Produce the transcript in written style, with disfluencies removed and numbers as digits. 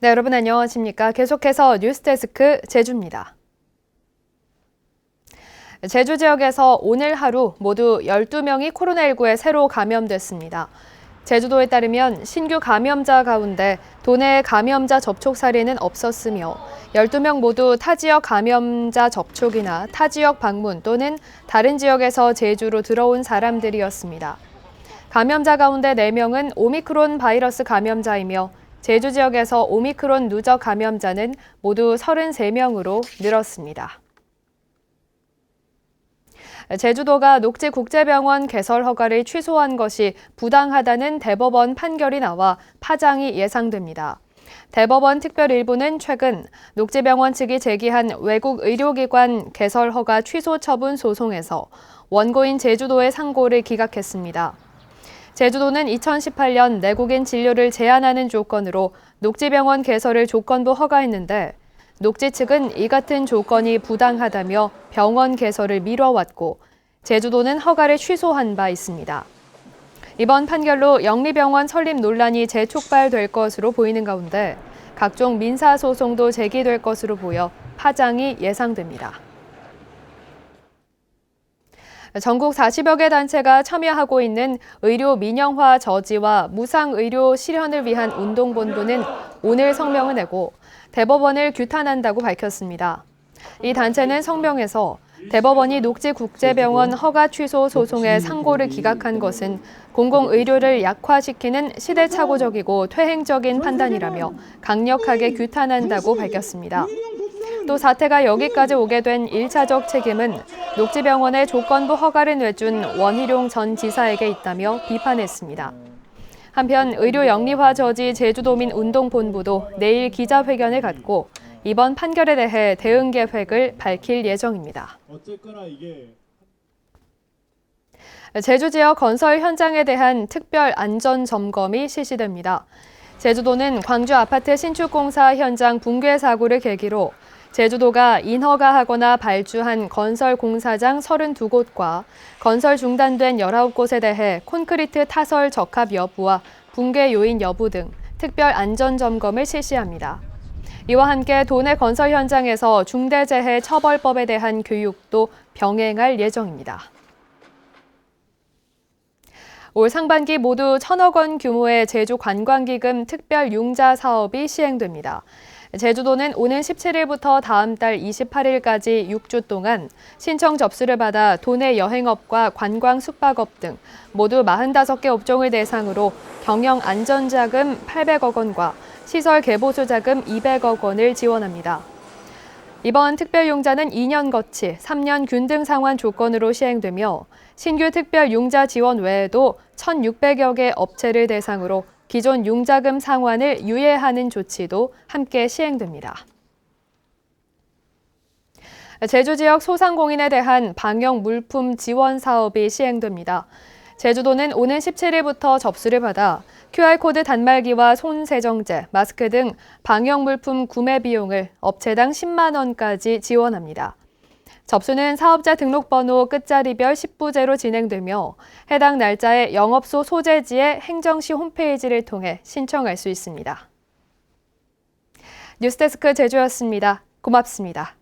네, 여러분 안녕하십니까? 계속해서 뉴스데스크 제주입니다. 제주 지역에서 오늘 하루 모두 12명이 코로나19에 새로 감염됐습니다. 제주도에 따르면 신규 감염자 가운데 도내 감염자 접촉 사례는 없었으며 12명 모두 타 지역 감염자 접촉이나 타 지역 방문 또는 다른 지역에서 제주로 들어온 사람들이었습니다. 감염자 가운데 4명은 오미크론 바이러스 감염자이며 제주 지역에서 오미크론 누적 감염자는 모두 33명으로 늘었습니다. 제주도가 녹지국제병원 개설 허가를 취소한 것이 부당하다는 대법원 판결이 나와 파장이 예상됩니다. 대법원 특별일부는 최근 녹지병원 측이 제기한 외국 의료기관 개설 허가 취소 처분 소송에서 원고인 제주도의 상고를 기각했습니다. 제주도는 2018년 내국인 진료를 제한하는 조건으로 녹지병원 개설을 조건부 허가했는데 녹지 측은 이 같은 조건이 부당하다며 병원 개설을 미뤄왔고 제주도는 허가를 취소한 바 있습니다. 이번 판결로 영리병원 설립 논란이 재촉발될 것으로 보이는 가운데 각종 민사소송도 제기될 것으로 보여 파장이 예상됩니다. 전국 40여 개 단체가 참여하고 있는 의료 민영화 저지와 무상의료 실현을 위한 운동본부는 오늘 성명을 내고 대법원을 규탄한다고 밝혔습니다. 이 단체는 성명에서 대법원이 녹지국제병원 허가 취소 소송의 상고를 기각한 것은 공공의료를 약화시키는 시대착오적이고 퇴행적인 판단이라며 강력하게 규탄한다고 밝혔습니다. 또 사태가 여기까지 오게 된 1차적 책임은 녹지병원에 조건부 허가를 내준 원희룡 전 지사에게 있다며 비판했습니다. 한편 의료 영리화 저지 제주도민 운동본부도 내일 기자회견을 갖고 이번 판결에 대해 대응 계획을 밝힐 예정입니다. 제주 지역 건설 현장에 대한 특별 안전 점검이 실시됩니다. 제주도는 광주 아파트 신축 공사 현장 붕괴 사고를 계기로 제주도가 인허가하거나 발주한 건설 공사장 32곳과 건설 중단된 19곳에 대해 콘크리트 타설 적합 여부와 붕괴 요인 여부 등 특별 안전 점검을 실시합니다. 이와 함께 도내 건설 현장에서 중대재해 처벌법에 대한 교육도 병행할 예정입니다. 올 상반기 모두 1,000억 원 규모의 제주 관광기금 특별 융자 사업이 시행됩니다. 제주도는 오는 17일부터 다음 달 28일까지 6주 동안 신청 접수를 받아 도내 여행업과 관광 숙박업 등 모두 45개 업종을 대상으로 경영 안전자금 800억 원과 시설 개보수 자금 200억 원을 지원합니다. 이번 특별융자는 2년 거치, 3년 균등 상환 조건으로 시행되며 신규 특별융자 지원 외에도 1,600여 개 업체를 대상으로 기존 융자금 상환을 유예하는 조치도 함께 시행됩니다. 제주 지역 소상공인에 대한 방역 물품 지원 사업이 시행됩니다. 제주도는 오는 17일부터 접수를 받아 QR코드 단말기와 손세정제, 마스크 등 방역 물품 구매 비용을 업체당 10만 원까지 지원합니다. 접수는 사업자 등록번호 끝자리별 10부제로 진행되며 해당 날짜에 영업소 소재지의 행정시 홈페이지를 통해 신청할 수 있습니다. 뉴스데스크 제주였습니다. 고맙습니다.